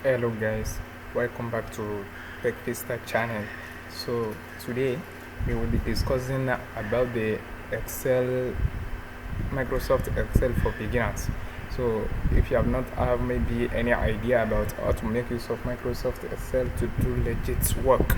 Hello guys, welcome back to Tech Vista channel. So today we will be discussing about the Excel, Microsoft Excel for beginners. So if you have not have maybe any idea about how to make use of Microsoft Excel to do legit work,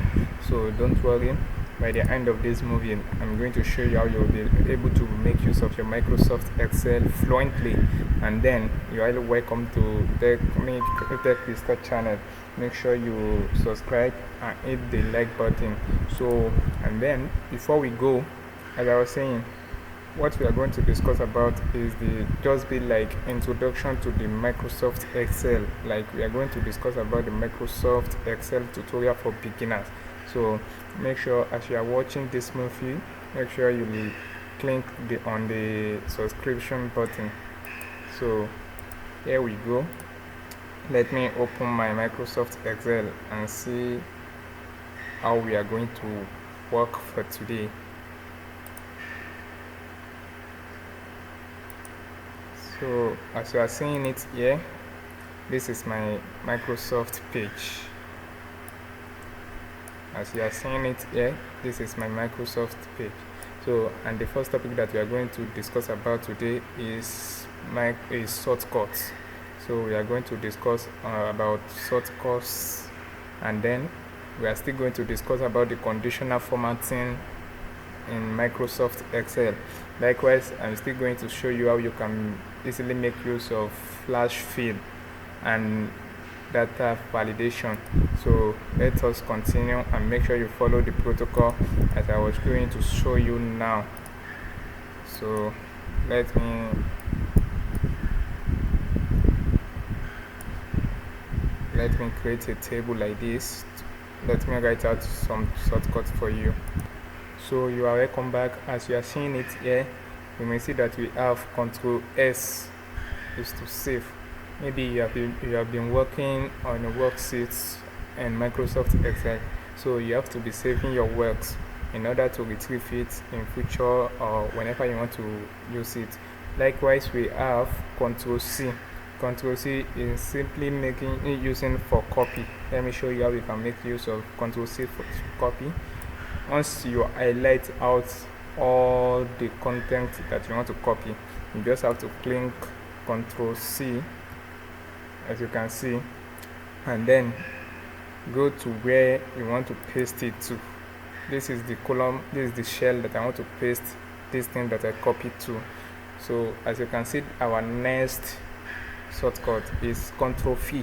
so don't worry. By the end of this movie, I'm going to show you how you'll be able to make use of your Microsoft Excel fluently. And then you are welcome to Tech Vista channel. Make sure you subscribe and hit the like button. So, and then before we go, as I was saying, what we are going to discuss about is the just be like introduction to the Microsoft Excel. Like we are going to discuss about the Microsoft Excel tutorial for beginners. So make sure as you are watching this movie, make sure you click on the subscription button. So here we go. Let me open my Microsoft Excel and see how we are going to work for today. So as you are seeing it here, this is my Microsoft page. As you are seeing it here, this is my Microsoft page. So, and the first topic that we are going to discuss about today is shortcuts. So we are going to discuss about shortcuts, and then we are still going to discuss about the conditional formatting in Microsoft Excel. Likewise, I'm still going to show you how you can easily make use of flash fill and data validation. So let us continue and make sure you follow the protocol as I was going to show you now. So let me create a table like this. Let me write out some shortcuts for you. So you are welcome back. As you are seeing it here, you may see that we have Control S is to save. Maybe you have been working on a worksheet in Microsoft Excel, so you have to be saving your works in order to retrieve it in future or whenever you want to use it. Likewise, we have Control C. Control C is simply using for copy. Let me show you how you can make use of Control C for copy. Once you highlight out all the content that you want to copy, you just have to click Control C, as you can see, and then go to where you want to paste it to. This is the column, this is the shell that I want to paste this thing that I copied to. So as you can see, our next shortcut is Control V.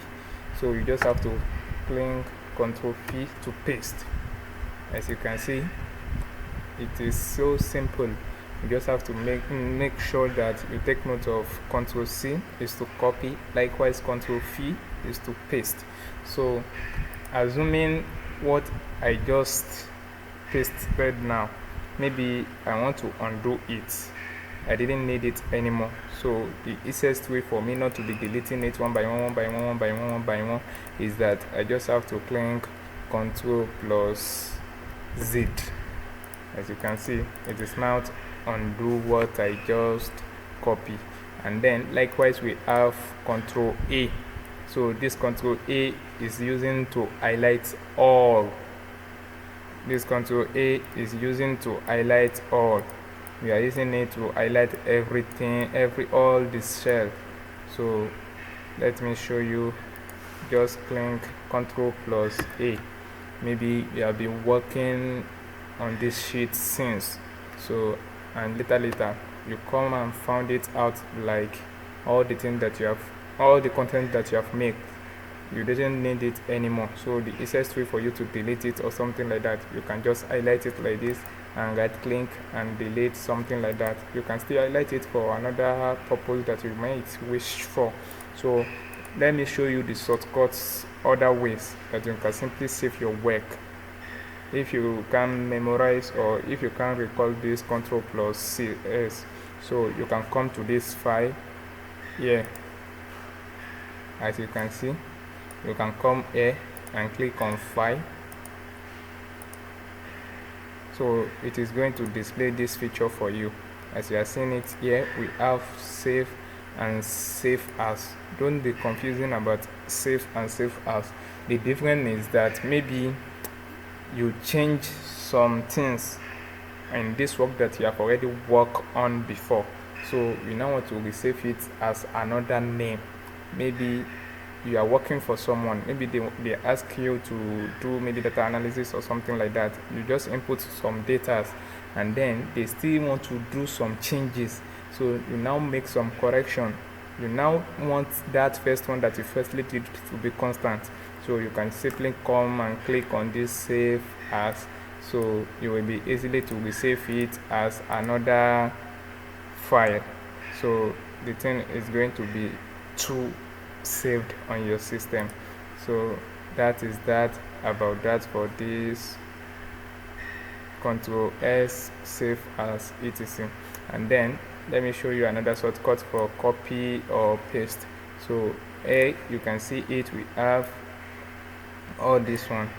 So you just have to click Control V to paste. As you can see, it is so simple. You just have to make sure that you take note of Control C is to copy, likewise Control V is to paste. So assuming what I just pasted now, maybe I want to undo it. I didn't need it anymore. So the easiest way for me not to be deleting it one by one is that I just have to click Control plus Z. As you can see, it is now undo what I just copy. And then likewise we have Control A. So this Control A is using to highlight all. This Control A is using to highlight all. We are using it to highlight everything, all this shell. So let me show you. Just click Control plus A. Maybe you have been working on this sheet since, so and later you come and found it out, like all the things that you have, all the content that you have made, you didn't need it anymore. So the easiest way for you to delete it or something like that, you can just highlight it like this and right click and delete, something like that. You can still highlight it for another purpose that you might wish for. So let me show you the shortcuts, other ways that you can simply save your work. If you can memorize or if you can recall this Control plus CS, so you can come to this file here. As you can see, you can come here and click on File. So it is going to display this feature for you. As you are seeing it here, we have Save and save as. Don't be confusing about save and save as. The difference is that maybe you change some things in this work that you have already worked on before, so you now want to resave it as another name. Maybe you are working for someone, maybe they ask you to do maybe data analysis or something like that. You just input some data and then they still want to do some changes, so you now make some correction. You now want that first one that you firstly did to be constant, so you can simply come and click on this save as, so you will be easily to resave it as another file. So the thing is going to be two saved on your system. So that is that about that for this Control S save as etc. And then let me show you another shortcut for copy or paste. So you can see it, we have all this one.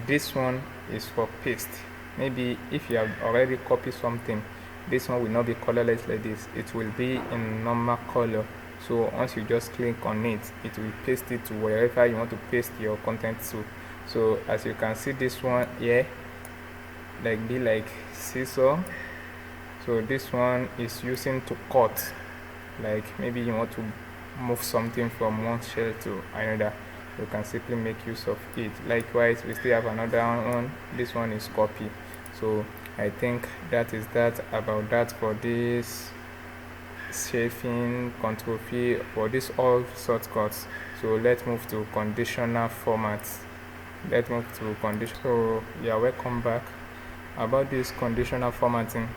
This one is for paste. Maybe if you have already copied something, this one will not be colorless like this, it will be in normal color. So once you just click on it, it will paste it to wherever you want to paste your content to. So as you can see, this one here like seesaw. So this one is using to cut, like maybe you want to move something from one shell to another, you can simply make use of it. Likewise, we still have another one, this one is copy. So I think that is that about that for this saving Control V for this all shortcuts. So let's move to conditional formats. Let's move to condition. So yeah, welcome back. About this conditional formatting,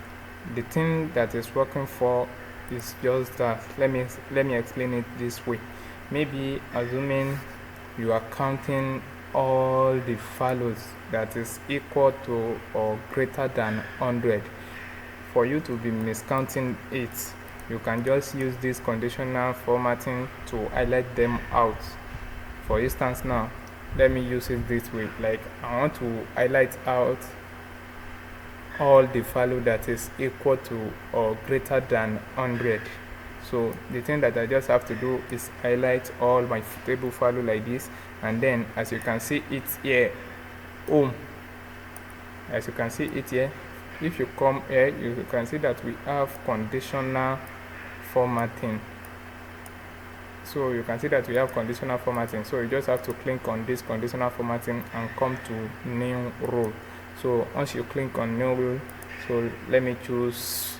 the thing that is working for is just that. Let me explain it this way. Maybe assuming you are counting all the values that is equal to or greater than 100. For you to be miscounting it, you can just use this conditional formatting to highlight them out. For instance, now let me use it this way. Like I want to highlight out all the value that is equal to or greater than 100. So the thing that I just have to do is highlight all my table value like this, and then as you can see it here, as you can see it here, if you come here, you can see that we have conditional formatting. So you can see that we have conditional formatting. So you just have to click on this conditional formatting and come to new rule. So once you click on new rule, so let me choose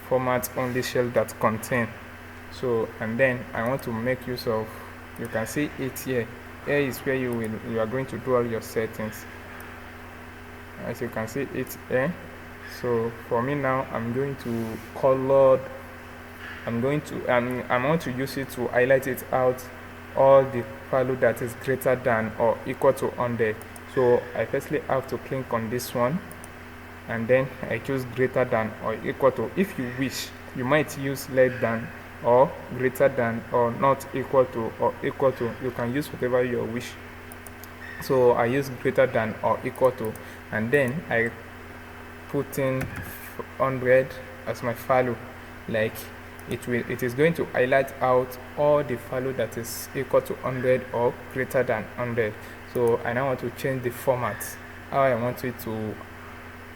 format only shell that contain. So and then I want to make use of, you can see it here. Here is where you are going to do all your settings. As you can see it here. So for me now, I'm going to color. I want to use it to highlight it out all the value that is greater than or equal to 100. So I firstly have to click on this one, and then I choose greater than or equal to. If you wish, you might use less than or greater than or not equal to or equal to. You can use whatever you wish. So I use greater than or equal to, and then I put in 100 as my value. Like it is going to highlight out all the value that is equal to 100 or greater than 100. So I now want to change the format, how I want it to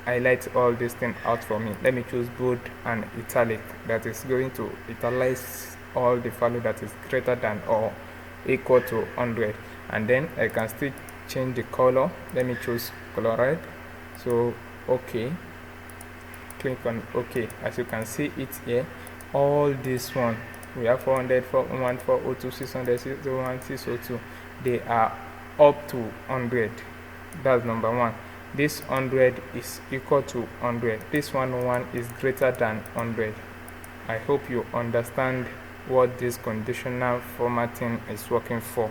highlight all this thing out for me. Let me choose bold and italic. That is going to italize all the value that is greater than or equal to 100. And then I can still change the color. Let me choose color red. So okay, click on OK. As you can see it here, all this one, we have 400, 401, 402, 600, 601, 602. They are up to 100. That's number one. This 100 is equal to 100. This 101 is greater than 100. I hope you understand what this conditional formatting is working for.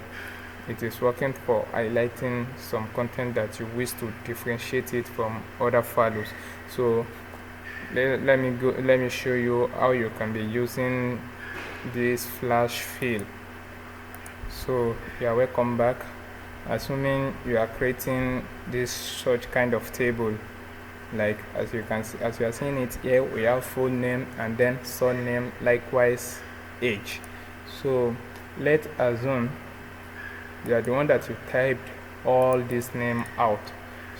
It is working for highlighting some content that you wish to differentiate it from other values. So let me show you how you can be using this flash fill. So yeah, welcome back. Assuming you are creating this such kind of table, like as you are seeing it here, we have full name and then surname. Likewise, age. So let's assume you are the one that you typed all this name out,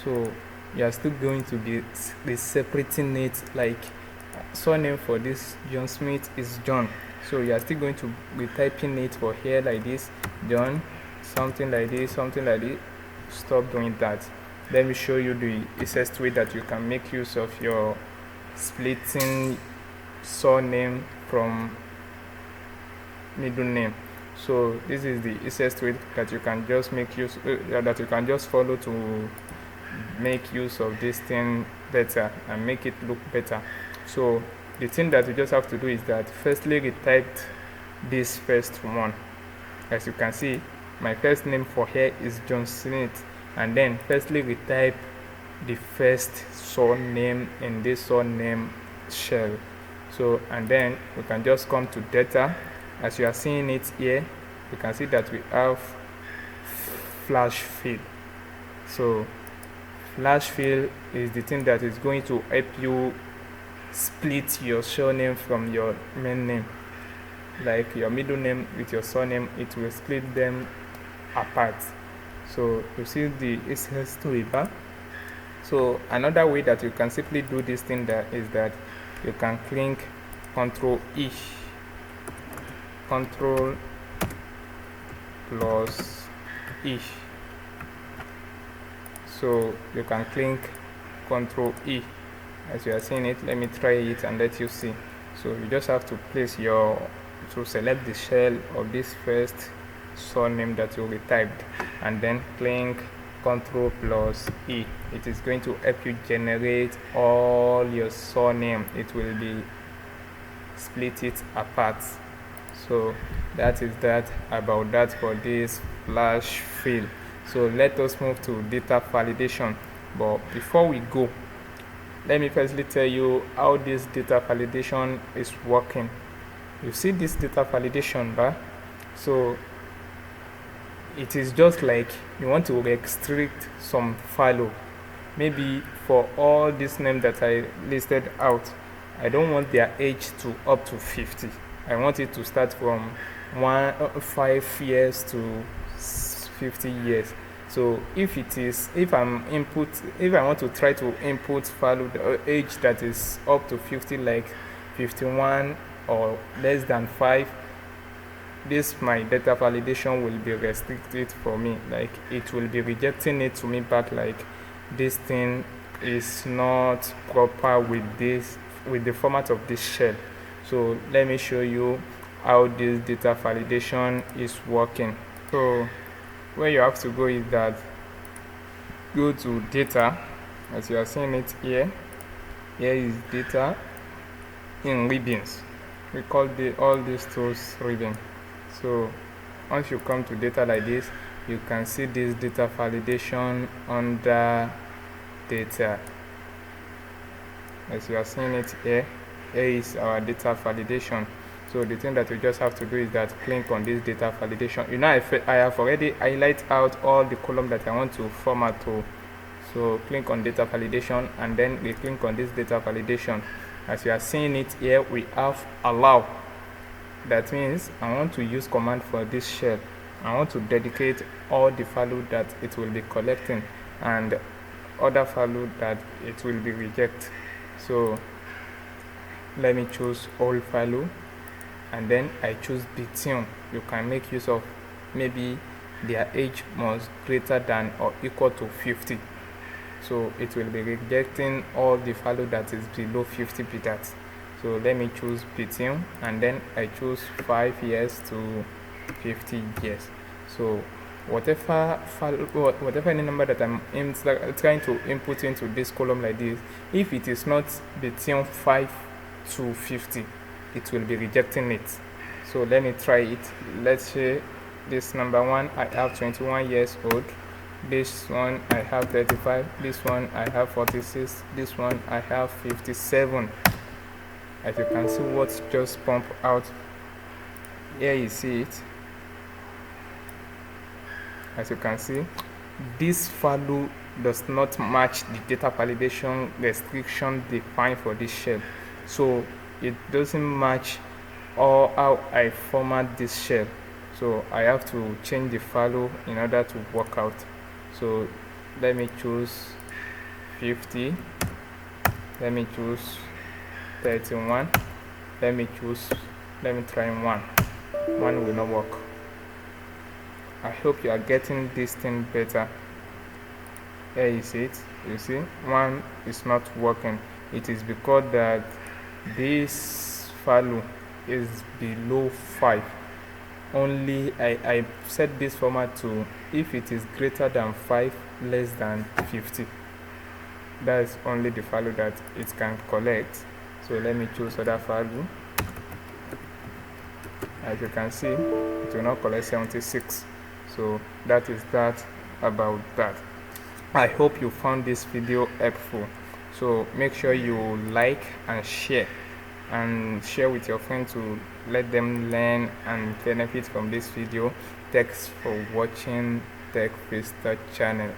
so you are still going to be separating it, like surname for this John Smith is John, so you are still going to be typing it for here like this, John, something like this, something like this. Stop doing that. Let me show you the easiest way that you can make use of your splitting surname from middle name. So this is the easiest way that you can just make use that you can just follow to make use of this thing better and make it look better. So the thing that you just have to do is that firstly retype this first one. As you can see, my first name for here is John Smith, and then firstly retype the first surname in this surname shell. So and then we can just come to data. As you are seeing it here, you can see that we have flash fill. So flash fill is the thing that is going to help you split your surname from your main name. Like your middle name with your surname, it will split them apart. So you see the easiest way back. So another way that you can simply do this thing that is that you can click Ctrl E, Ctrl plus E. So you can click Ctrl E. As you are seeing it, let me try it and let you see. So you just have to place to select the shell of this first surname that you retyped, and then click Ctrl plus E. It is going to help you generate all your surname. It will be split it apart. So that is that about that for this flash fill. So let us move to data validation. But before we go, let me firstly tell you how this data validation is working. You see this data validation bar? So it is just like you want to restrict some value. Maybe for all this name that I listed out, I don't want their age to up to 50. I want it to start from 5 years to 50 years. So if I want to try to input value the age that is up to 50, like 51 or less than 5, this my data validation will be restricted for me. Like it will be rejecting it to me back, like this thing is not proper with the format of this shell. So let me show you how this data validation is working. So where you have to go is that go to data. As you are seeing it here is data in ribbons. We call all these tools ribbon. So once you come to data like this, you can see this data validation under data. As you are seeing it here is our data validation. So the thing that you just have to do is that click on this data validation. You know, I have already highlighted out all the column that I want to format to. So click on data validation, and then we click on this data validation. As you are seeing it here, we have allow. That means I want to use command for this shell. I want to dedicate all the value that it will be collecting and other value that it will be reject. So let me choose all value, and then I choose between. You can make use of maybe their age must greater than or equal to 50. So it will be rejecting all the value that is below 50 peters. So let me choose between, and then I choose 5 years to 50 years. So whatever any number that I'm trying to input into this column like this, if it is not between 5 to 50, it will be rejecting it. So let me try it. Let's say this number one, I have 21 years old. This one I have 35. This one I have 46. This one I have 57. As you can see, what's just pump out here, you see it. As you can see, this value does not match the data validation restriction defined for this shell. So it doesn't match or how I format this shell. So I have to change the value in order to work out. So let me choose 50, let me choose 31, let me try 1 will not work. I hope you are getting this thing better. Here is it. You see 1 is not working. It is because that this value is below 5. Only I set this format to if it is greater than 5, less than 50. That is only the value that it can collect. So let me choose other value. As you can see, it will not collect 76. So that is that about that. I hope you found this video helpful. So make sure you like and share with your friends to let them learn and benefit from this video. Thanks for watching Tech Vista channel.